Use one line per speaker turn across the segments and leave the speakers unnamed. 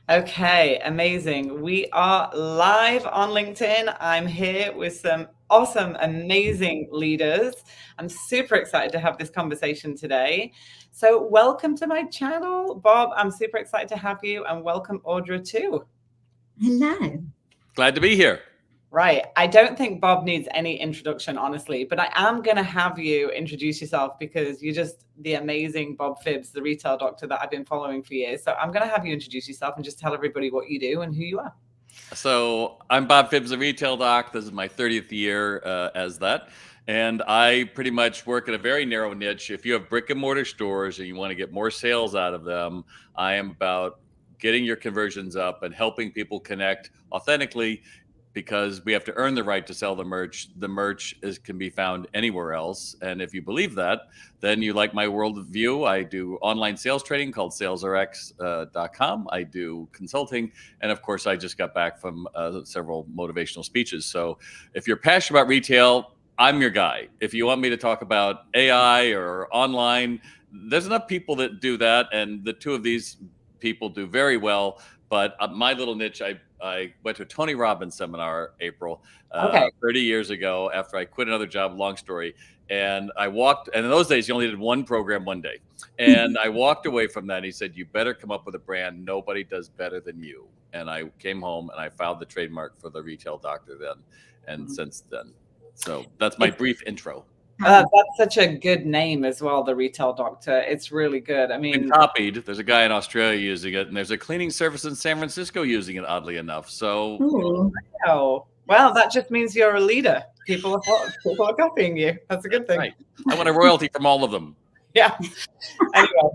Okay, amazing. We are live on LinkedIn. I'm here with some awesome, amazing leaders. I'm super excited to have this conversation today. So, welcome to my channel, Bob. I'm super excited to have you, and welcome, Audra, too.
Hello.
Glad to be here.
Right. I don't think Bob needs any introduction, honestly, but I am going to have you introduce yourself because you're just the amazing Bob Phibbs, the retail doctor that I've been following for years. So I'm going to have you introduce yourself and just tell everybody what you do and who you are.
So I'm Bob Phibbs, a retail doc. This is my 30th year as that. And I pretty much work in a very narrow niche. If you have brick and mortar stores and you want to get more sales out of them, I am about getting your conversions up and helping people connect authentically because we have to earn the right to sell the merch. The merch can be found anywhere else. And if you believe that, then you like my worldview. I do online sales training called salesrx.com. I do consulting. And of course, I just got back from several motivational speeches. So if you're passionate about retail, I'm your guy. If you want me to talk about AI or online, there's enough people that do that. And the two of these people do very well. But my little niche, I went to a Tony Robbins seminar, April,
Okay.
30 years ago after I quit another job, long story. And I walked, and in those days, you only did one program one day. And I walked away from that. And he said, you better come up with a brand. Nobody does better than you. And I came home and I filed the trademark for the retail doctor then and since then. So that's my brief intro.
That's such a good name as well, the retail doctor. It's really good. I
Been
mean,
copied. There's a guy in Australia using it, and there's a cleaning service in San Francisco using it, oddly enough. So
Ooh.
oh, well, that just means you're a leader. People are copying you. That's a good thing.
right. I want a royalty from all of them.
Yeah. Anyway,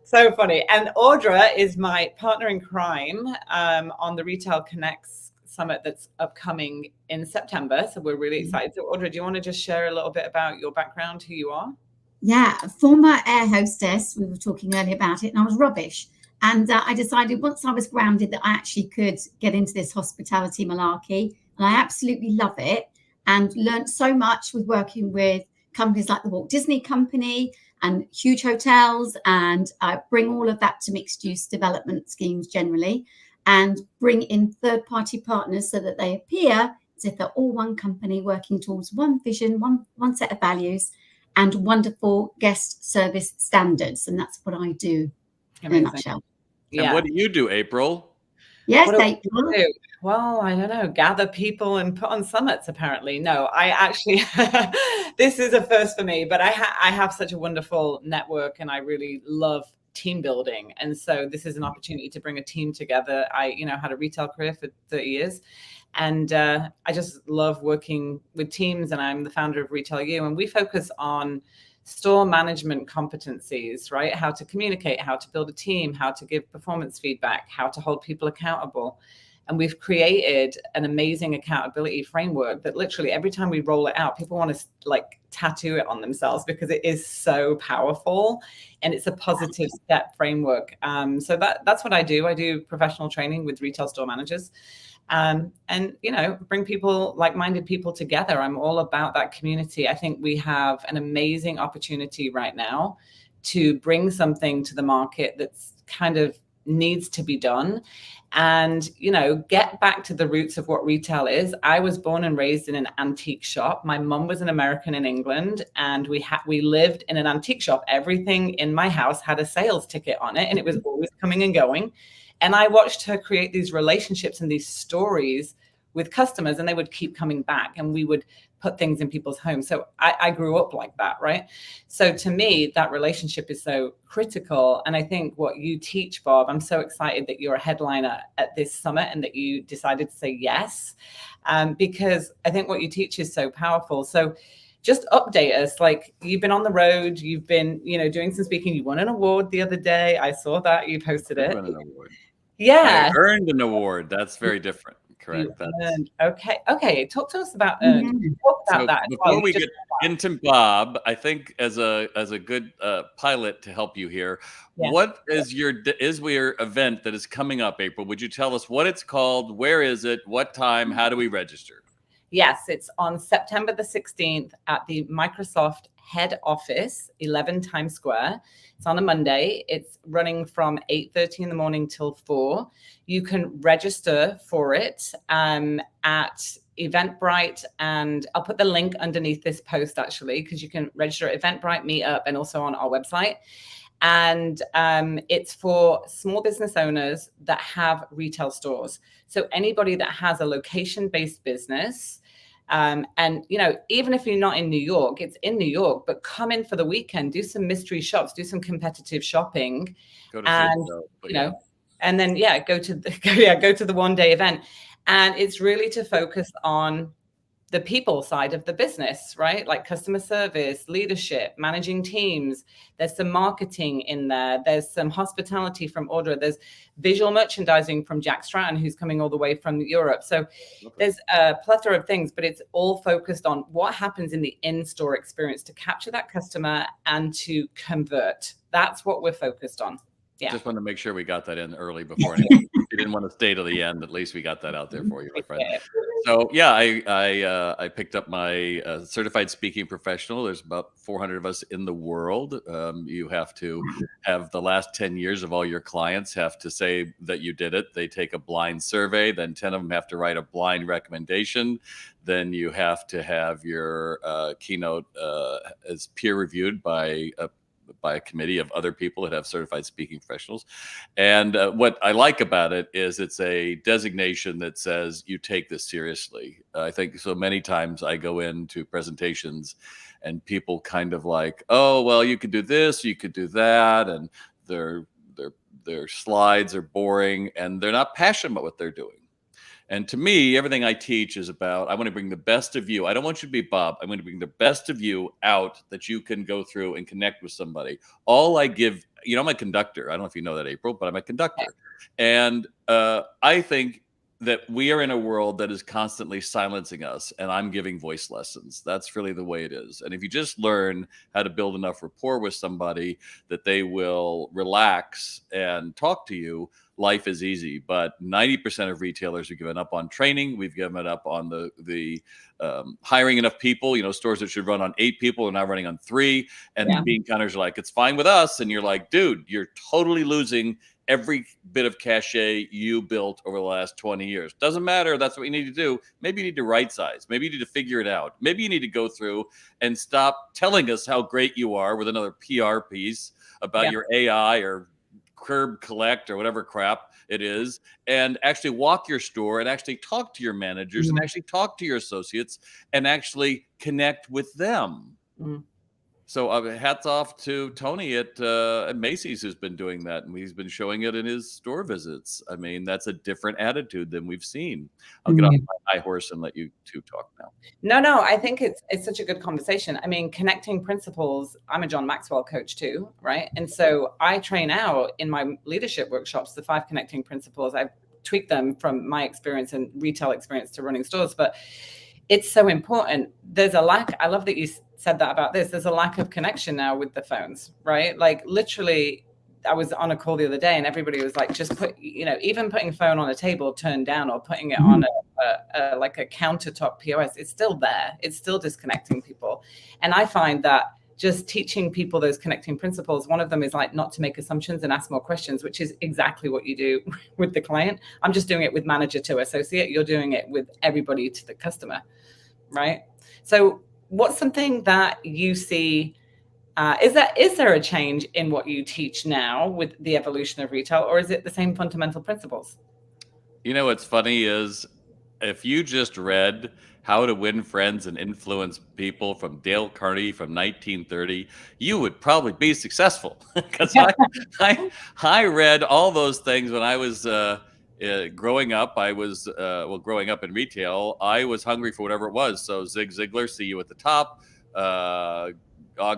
so funny. And Audra is my partner in crime on the Retail ConX Summit that's upcoming in September. So we're really excited. So Audra, do you want to just share a little bit about your background, who you are?
Yeah, former air hostess. We were talking earlier about it, and I was rubbish. And I decided once I was grounded that I actually could get into this hospitality malarkey, and I absolutely love it. And learned so much with working with companies like the Walt Disney Company and huge hotels, and bring all of that to mixed use development schemes generally, and bring in third-party partners so that they appear as if they're all one company working towards one vision, one set of values, and wonderful guest service standards. And that's what I do in a nutshell.
Yeah.
And what do you do, April?
Yes,
What do
April.
I do? Well, I don't know, gather people and put on summits, apparently. No, I actually, this is a first for me, but I have such a wonderful network and I really love team building. And so this is an opportunity to bring a team together. I, had a retail career for 30 years. And I just love working with teams, and I'm the founder of Retail U, and we focus on store management competencies, right? How to communicate, how to build a team, how to give performance feedback, how to hold people accountable. And we've created an amazing accountability framework that literally every time we roll it out, people want to tattoo it on themselves because it is so powerful and it's a positive step framework. So that's what I do. I do professional training with retail store managers. And bring people, like-minded people together. I'm all about that community. I think we have an amazing opportunity right now to bring something to the market that's kind of needs to be done and, get back to the roots of what retail is. I was born and raised in an antique shop. My mum was an American in England, and we lived in an antique shop. Everything in my house had a sales ticket on it, and it was always coming and going. And I watched her create these relationships and these stories with customers, and they would keep coming back, and we would put things in people's homes. So I grew up like that, right? So to me, that relationship is so critical. And I think what you teach, Bob, I'm so excited that you're a headliner at this summit and that you decided to say yes, because I think what you teach is so powerful. So just update us. Like, you've been on the road, you've been, doing some speaking. You won an award the other day. I saw that you posted it.
Won an award.
Yeah.
I earned an award. That's very different. Correct.
Okay. Talk to us about
that. Before we get into Bob, I think as a good pilot to help you here, what is your event that is coming up, April? Would you tell us what it's called? Where is it? What time? How do we register?
Yes, it's on September the 16th at the Microsoft head office, 11 Times Square. It's on a Monday. It's running from 8:30 in the morning till 4. You can register for it at Eventbrite, and I'll put the link underneath this post actually, because you can register at Eventbrite, Meetup, and also on our website. And it's for small business owners that have retail stores. So anybody that has a location-based business, and even if you're not in New York, it's in New York, but come in for the weekend, do some mystery shops, do some competitive shopping, and and then go to the one-day event. And it's really to focus on the people side of the business, right? Like customer service, leadership, managing teams. There's some marketing in there. There's some hospitality from Audra. There's visual merchandising from Jack Stratton, who's coming all the way from Europe. So there's a plethora of things, but it's all focused on what happens in the in-store experience to capture that customer and to convert. That's what we're focused on. Yeah.
Just wanted to make sure we got that in early before. You didn't want to stay to the end. At least we got that out there for you, my friend. So yeah, I picked up my certified speaking professional. There's about 400 of us in the world. You have to have the last 10 years of all your clients have to say that you did it. They take a blind survey. Then 10 of them have to write a blind recommendation. Then you have to have your keynote as peer reviewed by a committee of other people that have certified speaking professionals. And what I like about it is it's a designation that says you take this seriously. I think so many times I go into presentations and people kind of like, oh, well, you could do this, you could do that. And their slides are boring and they're not passionate about what they're doing. And to me, everything I teach is about, I want to bring the best of you. I don't want you to be Bob. I want to bring the best of you out that you can go through and connect with somebody. All I give, I'm a conductor. I don't know if you know that, April, but I'm a conductor. And I think that we are in a world that is constantly silencing us, and I'm giving voice lessons. That's really the way it is. And if you just learn how to build enough rapport with somebody that they will relax and talk to you, life is easy. But 90% of retailers have given up on training. We've given up on the hiring enough people. Stores that should run on 8 people are now running on 3. And the bean counters are like, it's fine with us. And you're like, dude, you're totally losing every bit of cachet you built over the last 20 years. Doesn't matter. That's what you need to do. Maybe you need to right size. Maybe you need to figure it out. Maybe you need to go through and stop telling us how great you are with another PR piece about your AI or curb collect or whatever crap it is, and actually walk your store and actually talk to your managers and actually talk to your associates and actually connect with them. So hats off to Tony at Macy's, who's been doing that, and he's been showing it in his store visits. I mean, that's a different attitude than we've seen. I'll get off my high horse and let you two talk now.
No, I think it's such a good conversation. I mean, connecting principles. I'm a John Maxwell coach too, right? And so I train out in my leadership workshops the 5 connecting principles. I tweak them from my experience and retail experience to running stores, but it's so important. There's a lack. I love that you said that about this. There's a lack of connection now with the phones, right? Like literally, I was on a call the other day and everybody was like, just put, even putting phone on a table turned down or putting it on like a countertop POS, it's still there. It's still disconnecting people. And I find that just teaching people those connecting principles, one of them is like not to make assumptions and ask more questions, which is exactly what you do with the client. I'm just doing it with manager to associate. You're doing it with everybody to the customer, right? So what's something that you see? Is there a change in what you teach now with the evolution of retail, or is it the same fundamental principles?
What's funny is if you just read How to Win Friends and Influence People from Dale Carnegie from 1930, you would probably be successful. Because I read all those things when I was growing up. I was growing up in retail, I was hungry for whatever it was. So Zig Ziglar, See You at the Top, Og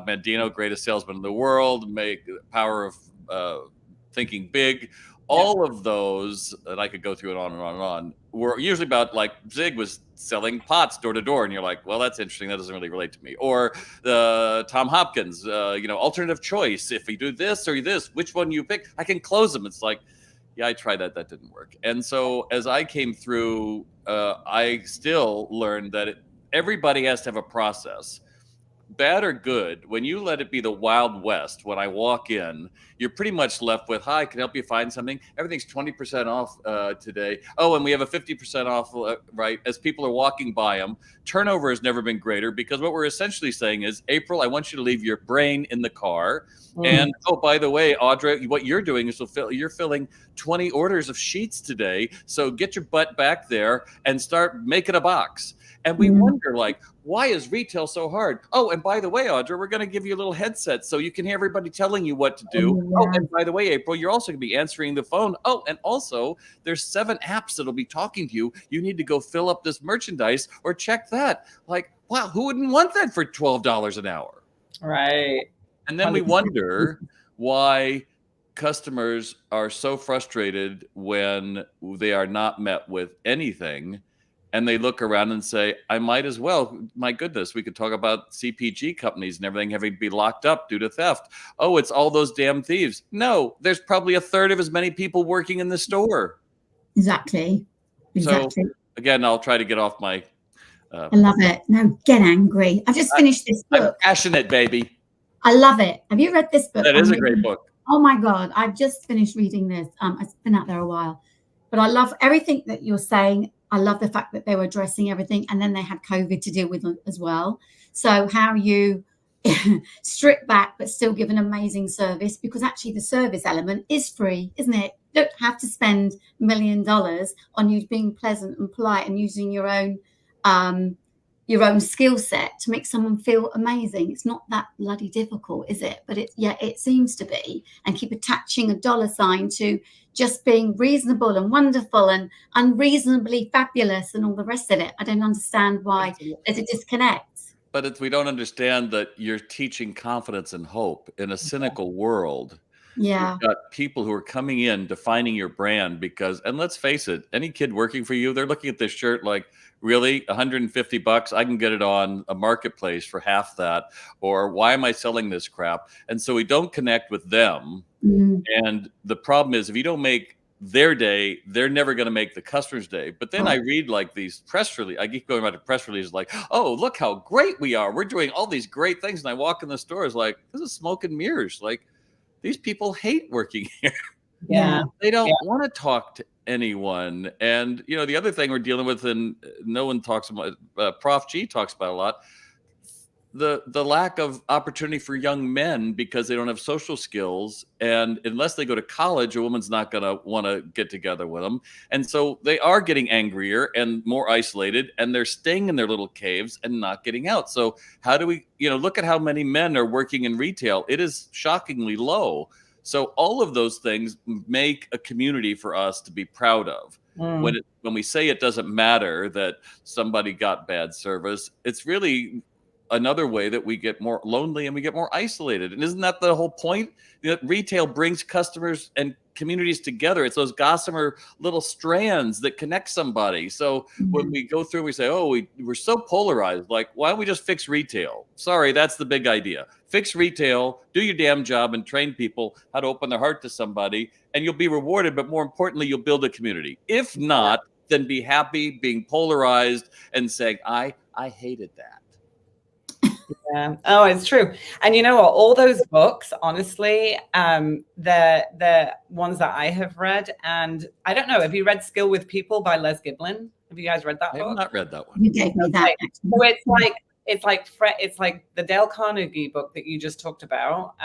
Mandino, greatest salesman in the world, make power of thinking big. All of those, and I could go through it on and on and on, were usually about like Zig was selling pots door to door, and you're like, well, that's interesting. That doesn't really relate to me. Or Tom Hopkins, alternative choice. If we do this or this, which one you pick, I can close them. It's like, Yeah, I tried that. That didn't work. And so as I came through, I still learned that everybody has to have a process. Bad or good, when you let it be the Wild West, when I walk in, you're pretty much left with, hi, can I help you find something? Everything's 20% off today. Oh, and we have a 50% off, right? As people are walking by them, turnover has never been greater, because what we're essentially saying is, April, I want you to leave your brain in the car. And oh, by the way, Audra, what you're doing is you're filling 20 orders of sheets today. So get your butt back there and start making a box. And we wonder, like, why is retail so hard? Oh, and by the way, Audra, we're going to give you a little headset so you can hear everybody telling you what to do. Oh, and by the way, April, you're also going to be answering the phone. Oh, and also there's 7 apps that'll be talking to you. You need to go fill up this merchandise or check that. Like, wow, who wouldn't want that for $12 an hour?
Right.
And then we wonder why customers are so frustrated when they are not met with anything. And they look around and say, I might as well. My goodness, we could talk about CPG companies and everything having to be locked up due to theft. Oh, it's all those damn thieves. No, there's probably 1/3 of as many people working in the store.
Exactly.
So again, I'll try to get off my...
I love it. No, get angry. I've just finished this book.
I'm passionate, baby.
I love it. Have you read this book?
That is a great book.
Oh my God. I've just finished reading this. It's been out there a while, but I love everything that you're saying. I love the fact that they were addressing everything, and then they had COVID to deal with as well. So how you strip back but still give an amazing service, because actually the service element is free, isn't it? You don't have to spend $1 million on you being pleasant and polite and using your own skill set to make someone feel amazing. It's not that bloody difficult, is it? But it seems to be, and keep attaching a dollar sign to just being reasonable and wonderful and unreasonably fabulous and all the rest of it. I don't understand why there's a disconnect.
But we don't understand that you're teaching confidence and hope in a cynical world.
Yeah.
You've got people who are coming in, defining your brand, because, and let's face it, any kid working for you, they're looking at this shirt like, really, $150? I can get it on a marketplace for half that. Or why am I selling this crap? And so we don't connect with them. And the problem is, if you don't make their day, they're never going to make the customer's day. But then I read like these press releases. I keep going back to press releases like, oh, look how great we are. We're doing all these great things. And I walk in the stores like, this is smoke and mirrors. Like, these people hate working here.
Yeah.
They don't want to talk to anyone. And, you know, the other thing we're dealing with, and no one talks about, Prof G talks about a lot, the lack of opportunity for young men because they don't have social skills. And unless they go to college, a woman's not going to want to get together with them. And so they are getting angrier and more isolated, and they're staying in their little caves and not getting out. So how do we, look at how many men are working in retail. It is shockingly low. So all of those things make a community for us to be proud of. When we say it doesn't matter that somebody got bad service, it's really another way that we get more lonely and we get more isolated. And isn't that the whole point? Retail brings customers and communities together. It's those gossamer little strands that connect somebody. So when we go through, we say, oh, we're so polarized. Like, why don't we just fix retail? Sorry, that's the big idea. Fix retail, do your damn job, and train people how to open their heart to somebody, and you'll be rewarded. But more importantly, you'll build a community. If not, then be happy being polarized and saying, I hated that.
Yeah. Oh, it's true. And you know what? All those books, honestly, the ones that I have read, and I don't know, have you read Skill with People by Les Giblin? Have you guys read that book?
I have not read that one.
You gave me that.
So it's like the Dale Carnegie book that you just talked about.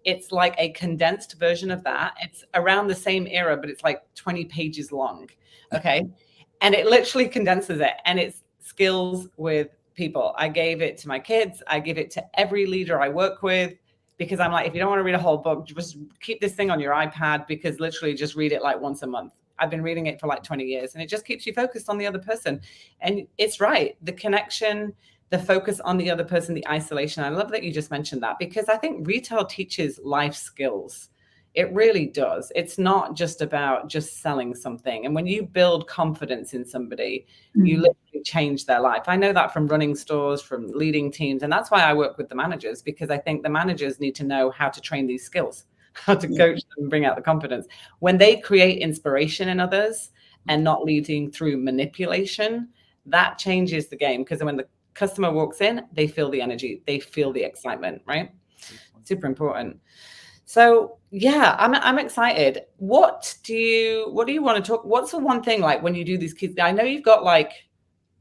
It's like a condensed version of that. It's around the same era, but it's like 20 pages long. Okay. And it literally condenses it, and it's skills with people. I gave it to my kids. I give it to every leader I work with, because I'm like, if you don't want to read a whole book, just keep this thing on your iPad, because literally just read it like once a month. I've been reading it for like 20 years, and it just keeps you focused on the other person. And it's right. The connection, the focus on the other person, the isolation. I love that you just mentioned that, because I think retail teaches life skills. It really does. It's not just about just selling something. And when you build confidence in somebody, you literally change their life. I know that from running stores, from leading teams. And that's why I work with the managers, because I think the managers need to know how to train these skills. how to coach them and bring out the confidence. When they create inspiration in others and not leading through manipulation, that changes the game. Because when the customer walks in, they feel the energy, they feel the excitement, right? Super important. So yeah, I'm excited. What do you want to talk? What's the one thing, like, when you do these kids? I know you've got, like,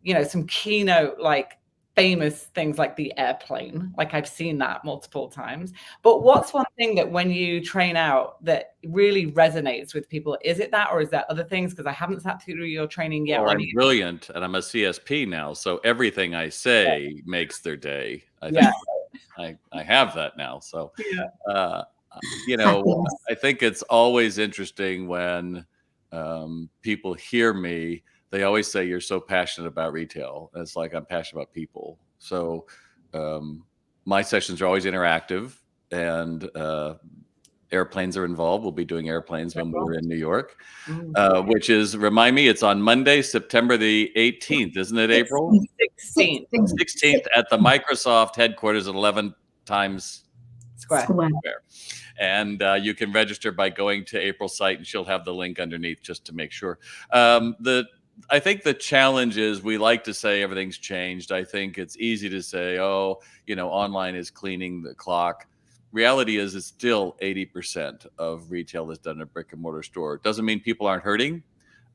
you know, some keynote, like, famous things like the airplane. Like, I've seen that multiple times. But what's one thing that when you train out that really resonates with people? Is it that, or is there other things? Because I haven't sat through your training yet.
Well, I'm brilliant, and I'm a CSP now, so everything I say makes their day. I think I have that now. So, you know, I think it's always interesting when people hear me. They always say, "You're so passionate about retail." And it's like, I'm passionate about people. So my sessions are always interactive, and airplanes are involved. We'll be doing airplanes when we're in New York, which is, remind me, it's on Monday, September the 18th, isn't it, April?
16th.
16th at the Microsoft headquarters at 11 Times Square. And you can register by going to April's site, and she'll have the link underneath just to make sure. I think the challenge is, we like to say everything's changed. I think it's easy to say, oh, you know, online is cleaning the clock. Reality is, it's still 80% of retail is done in a brick and mortar store. It doesn't mean people aren't hurting.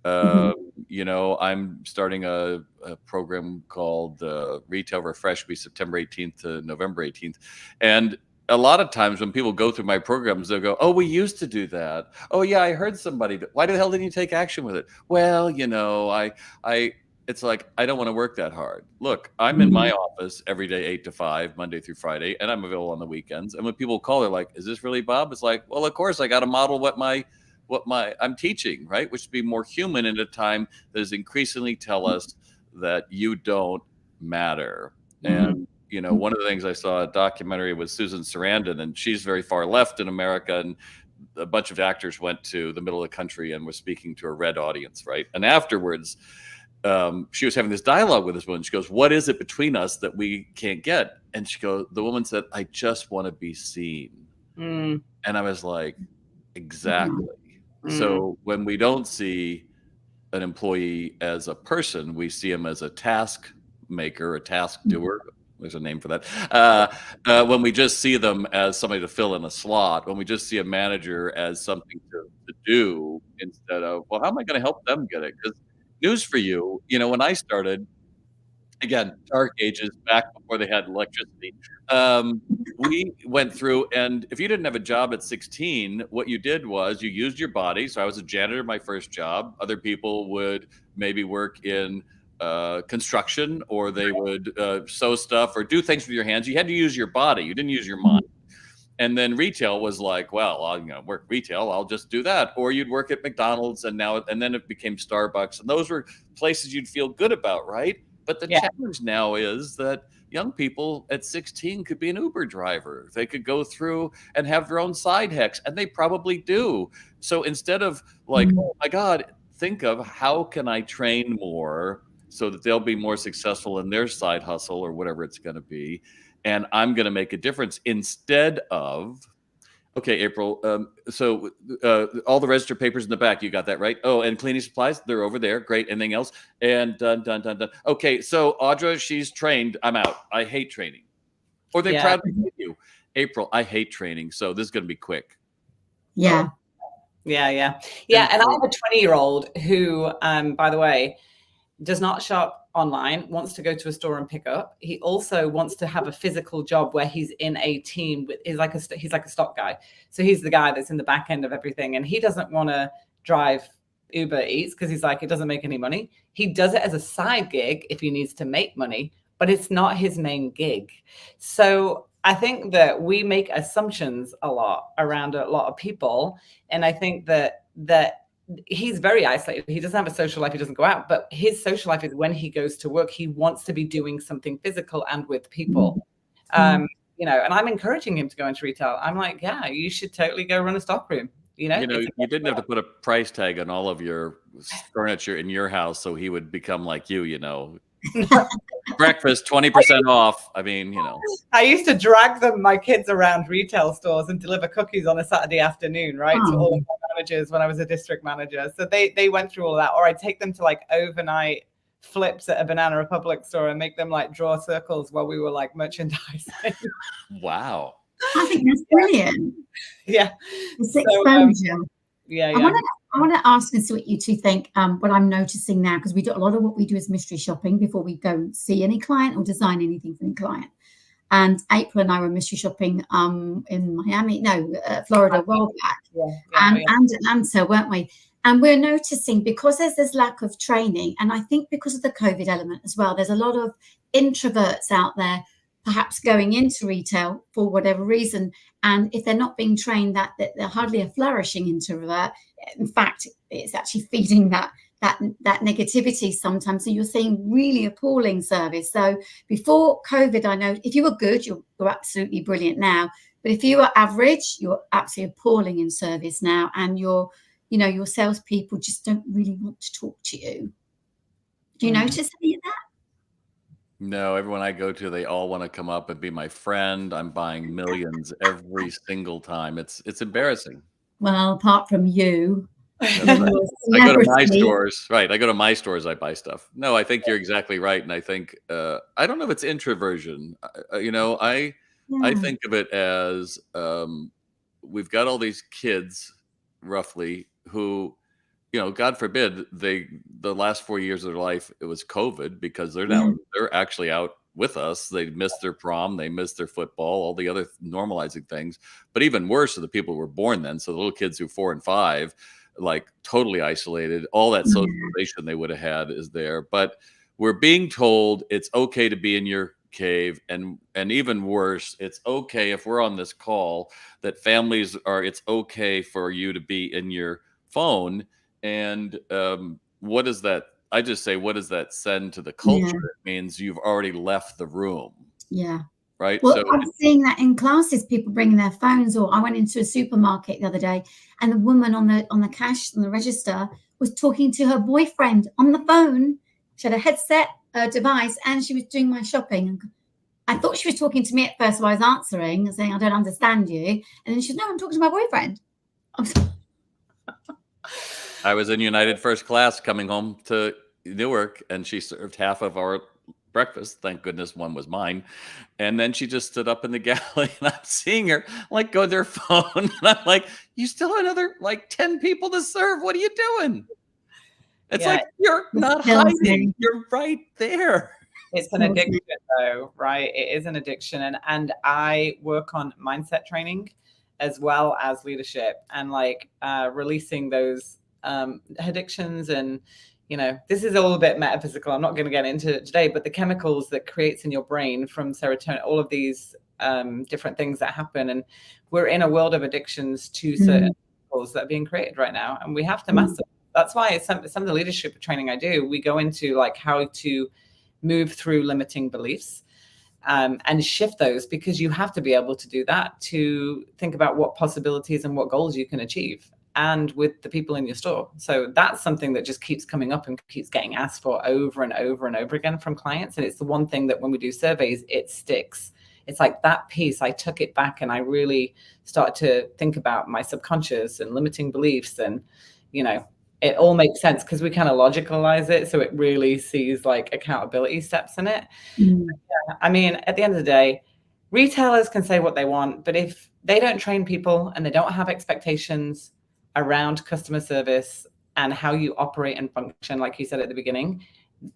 You know, I'm starting a program called Retail Refresh, be September 18th to November 18th. And a lot of times when people go through my programs, they'll go, oh, we used to do that. Oh yeah, I heard somebody. Why the hell didn't you take action with it? Well, you know, it's like, I don't want to work that hard. Look, I'm in my office every day, 8 to 5, Monday through Friday, and I'm available on the weekends. And when people call, they're like, is this really Bob? It's like, well, of course, I got to model what I'm teaching, right? Which to be more human in a time that is increasingly tell us that you don't matter. And you know, one of the things, I saw a documentary with Susan Sarandon, and she's very far left in America, and a bunch of actors went to the middle of the country and were speaking to a red audience, right? And afterwards, she was having this dialogue with this woman. She goes, what is it between us that we can't get? And the woman said, I just want to be seen. And I was like, exactly. So when we don't see an employee as a person, we see him as a task maker, a task doer. There's a name for that. When we just see them as somebody to fill in a slot, when we just see a manager as something to do, instead of, well, how am I going to help them get it? Because news for you, you know, when I started, again, dark ages, back before they had electricity, we went through, and if you didn't have a job at 16, what you did was you used your body. So I was a janitor, my first job. Other people would maybe work in construction, or they would sew stuff or do things with your hands. You had to use your body. You didn't use your mind. And then retail was like, well, I'll, you know, work retail, I'll just do that. Or you'd work at McDonald's, and then it became Starbucks, and those were places you'd feel good about, right? But the challenge now is that young people at 16 could be an Uber driver. They could go through and have their own side hacks, and they probably do. So instead of like, oh my God, think of how can I train more so that they'll be more successful in their side hustle or whatever it's going to be. And I'm going to make a difference, instead of, okay, April, so all the register papers in the back, you got that right? Oh, and cleaning supplies, they're over there. Great. Anything else? And done. Okay, so Audra, she's trained. I'm out. I hate training. Or they proudly say you, April, I hate training. So this is going to be quick.
Yeah.
And I have a 20-year-old who, by the way, does not shop online, wants to go to a store and pick up. He also wants to have a physical job where he's in a team with, he's like a stock guy. So he's the guy that's in the back end of everything. And he doesn't want to drive Uber Eats because he's like, it doesn't make any money. He does it as a side gig if he needs to make money, but it's not his main gig. So I think that we make assumptions a lot around a lot of people. And I think that he's very isolated. He doesn't have a social life. He doesn't go out, but his social life is when he goes to work. He wants to be doing something physical and with people. You know, and I'm encouraging him to go into retail. I'm like, yeah, you should totally go run a stockroom. You know,
you didn't have to put a price tag on all of your furniture in your house so he would become like you, you know. Breakfast 20% off. I mean, you know.
I used to drag my kids around retail stores and deliver cookies on a Saturday afternoon, right? To all of my managers when I was a district manager. So they went through all that. Or I'd take them to like overnight flips at a Banana Republic store and make them like draw circles while we were like merchandising.
Wow.
I think that's brilliant.
Yeah.
It's exposure.
Yeah.
I want to ask and see what you two think. What I'm noticing now, because we do a lot of what we do is mystery shopping before we go and see any client or design anything for any client. And April and I were mystery shopping in Florida, a while back, and Atlanta, weren't we? And we're noticing, because there's this lack of training, and I think because of the COVID element as well, there's a lot of introverts out there perhaps going into retail for whatever reason. And if they're not being trained, that they're hardly a flourishing introvert. In fact, it's actually feeding that negativity sometimes. So you're seeing really appalling service. So before COVID, I know if you were good, you're absolutely brilliant now. But if you were average, you're absolutely appalling in service now. And your salespeople just don't really want to talk to you. Do you notice any of that?
No, everyone I go to, they all want to come up and be my friend. I'm buying millions every single time. It's embarrassing.
Well, apart from you.
Right. I go to my stores. Right. I go to my stores. I buy stuff. No, I think you're exactly right. And I think, I don't know if it's introversion. I think of it as we've got all these kids roughly who, God forbid the last 4 years of their life, it was COVID, because they're actually out with us. They missed their prom, they missed their football, all the other normalizing things. But even worse are the people who were born then. So the little kids who are 4 and 5, like totally isolated, all that socialization they would have had is there. But we're being told it's okay to be in your cave, and even worse, it's okay if we're on this call that it's okay for you to be in your phone. And what does that? I just say, what does that send to the culture? It means you've already left the room.
Yeah.
Right.
Well, I'm seeing that in classes, people bringing their phones. Or I went into a supermarket the other day, and the woman on the cash, on the register, was talking to her boyfriend on the phone. She had a headset, device, and she was doing my shopping. And I thought she was talking to me at first, so I was answering and saying, "I don't understand you." And then she said, "No, I'm talking to my boyfriend."
I was in United First Class coming home to Newark, and she served half of our breakfast. Thank goodness one was mine. And then she just stood up in the galley, and I'm seeing her like go to their phone. And I'm like, you still have another like 10 people to serve. What are you doing? It's like, you're not hiding. You're right there.
It's an addiction though, right? It is an addiction. And I work on mindset training as well as leadership, and like releasing those addictions. And this is all a bit metaphysical. I'm not going to get into it today, but the chemicals that creates in your brain from serotonin, all of these different things that happen, and we're in a world of addictions to certain chemicals that are being created right now, and we have to master. That's why some of the leadership training I do, we go into like how to move through limiting beliefs and shift those, because you have to be able to do that to think about what possibilities and what goals you can achieve, and with the people in your store. So that's something that just keeps coming up and keeps getting asked for over and over and over again from clients. And it's the one thing that when we do surveys, it sticks. It's like that piece, I took it back and I really started to think about my subconscious and limiting beliefs. And, it all makes sense because we kind of logicalize it. So it really sees like accountability steps in it. I mean, at the end of the day, retailers can say what they want, but if they don't train people and they don't have expectations around customer service and how you operate and function, like you said at the beginning,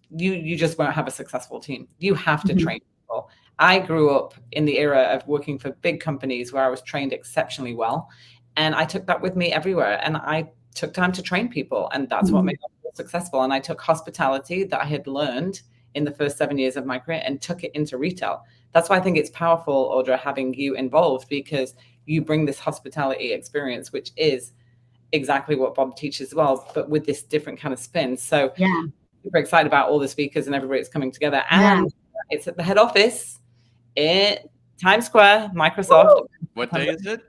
you just won't have a successful team. You have to train people. I grew up in the era of working for big companies where I was trained exceptionally well, and I took that with me everywhere, and I took time to train people, and that's what made me successful. And I took hospitality that I had learned in the first 7 years of my career and took it into retail. That's why I think it's powerful, Audra, having you involved, because you bring this hospitality experience, which is exactly what Bob teaches as well, but with this different kind of spin. So super excited about all the speakers and everybody that's coming together. And it's at the head office in Times Square, Microsoft.
What day is it?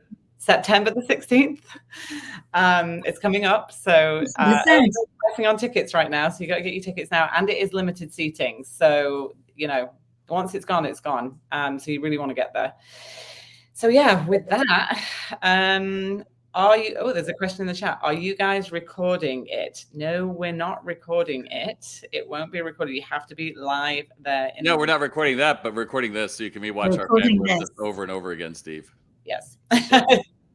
September the 16th. It's coming up. So everybody's pricing on tickets right now. So you got to get your tickets now. And it is limited seating. So, you know, once it's gone, it's gone. So you really want to get there. So yeah, with that, there's a question in the chat. Are you guys recording it? No, we're not recording it. It won't be recorded. You have to be live there.
No, we're not recording that, but recording this so you can rewatch our fabulous over and over again, Steve.
Yes.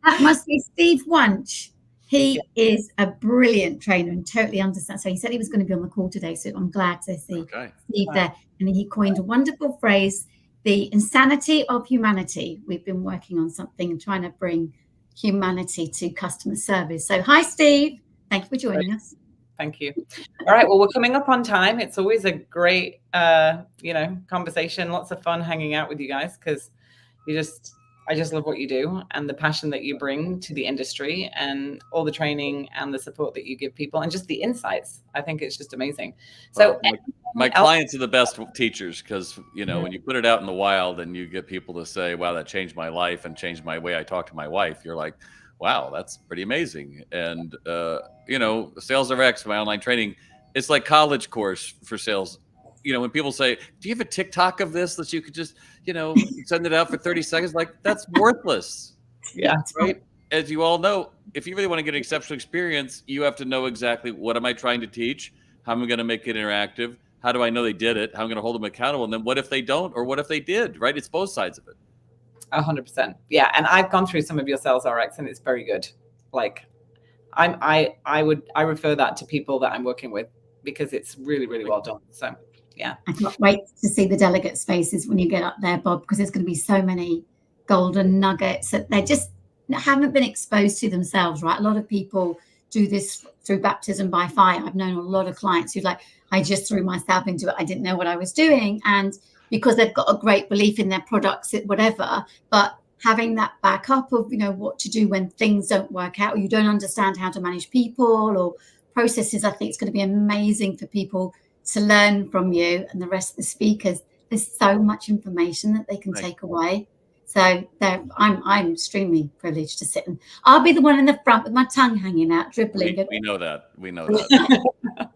That must be Steve Wunsch. He is a brilliant trainer and totally understands. So he said he was going to be on the call today, so I'm glad to see Steve there. And he coined a wonderful phrase, the insanity of humanity. We've been working on something, trying to bring humanity to customer service. So hi, Steve. Thank you for joining us.
Thank you. All right. Well, we're coming up on time. It's always a great, conversation. Lots of fun hanging out with you guys because I just love what you do and the passion that you bring to the industry and all the training and the support that you give people and just the insights. I think it's just amazing. So
my clients are the best teachers because, you know, when you put it out in the wild and you get people to say, wow, that changed my life and changed my way I talk to my wife, you're like, wow, that's pretty amazing. And, Sales RX, my online training, it's like college course for sales. You know, when people say, do you have a TikTok of this that you could just, send it out for 30 seconds? Like, that's worthless.
Yeah.
Right. As you all know, if you really want to get an exceptional experience, you have to know exactly what am I trying to teach? How am I going to make it interactive? How do I know they did it? How am I going to hold them accountable? And then what if they don't? Or what if they did? Right. It's both sides of it.
100%. Yeah. And I've gone through some of your Sales RX and it's very good. Like I refer that to people that I'm working with because it's really, really well done. So yeah.
I can't wait to see the delegates' faces when you get up there, Bob, because there's going to be so many golden nuggets that they just haven't been exposed to themselves, right? A lot of people do this through baptism by fire. I've known a lot of clients who's like, I just threw myself into it. I didn't know what I was doing. And because they've got a great belief in their products, whatever, but having that backup of, what to do when things don't work out or you don't understand how to manage people or processes, I think it's going to be amazing for people to learn from you and the rest of the speakers. There's so much information that they can take away. So I'm extremely privileged to sit and I'll be the one in the front with my tongue hanging out, dribbling.
We know that. We know that.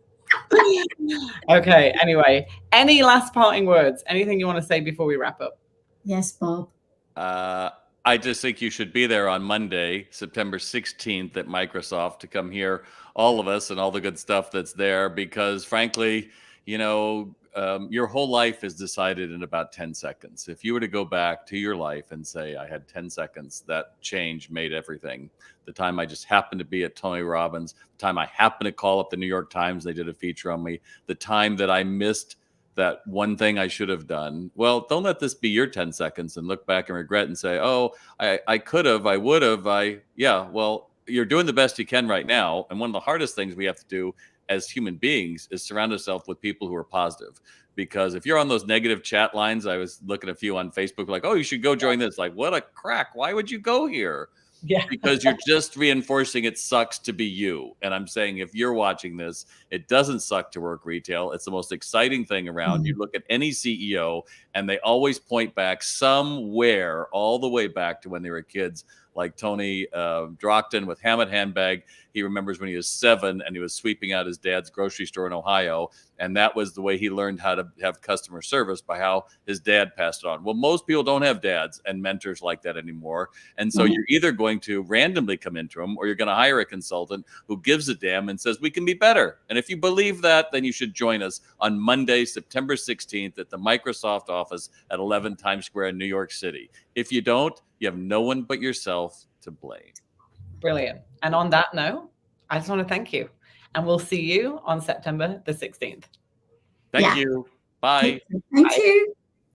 Okay. Anyway, any last parting words? Anything you want to say before we wrap up?
Yes, Bob.
I just think you should be there on Monday, September 16th at Microsoft to come hear all of us and all the good stuff that's there because frankly, your whole life is decided in about 10 seconds. If you were to go back to your life and say, I had 10 seconds, that change made everything. The time I just happened to be at Tony Robbins, the time I happened to call up the New York Times, they did a feature on me, the time that I missed that one thing I should have done. Well, don't let this be your 10 seconds and look back and regret and say, oh, I could have, I would have, well, you're doing the best you can right now. And one of the hardest things we have to do as human beings is surround ourselves with people who are positive. Because if you're on those negative chat lines, I was looking at a few on Facebook, like, oh, you should go join this. Like, what a crack. Why would you go here?
Yeah.
Because you're just reinforcing it sucks to be you. And I'm saying if you're watching this, it doesn't suck to work retail. It's the most exciting thing around. You look at any CEO and they always point back somewhere all the way back to when they were kids, like Tony Drockton with Hammett Handbag. He remembers when he was 7 and he was sweeping out his dad's grocery store in Ohio. And that was the way he learned how to have customer service, by how his dad passed it on. Well, most people don't have dads and mentors like that anymore. And so you're either going to randomly come into them or you're going to hire a consultant who gives a damn and says, we can be better. And if you believe that, then you should join us on Monday, September 16th at the Microsoft office at 11 Times Square in New York City. If you don't, you have no one but yourself to blame.
Brilliant. And on that note, I just want to thank you. And we'll see you on September the 16th.
Thank you. Bye.
Thank you.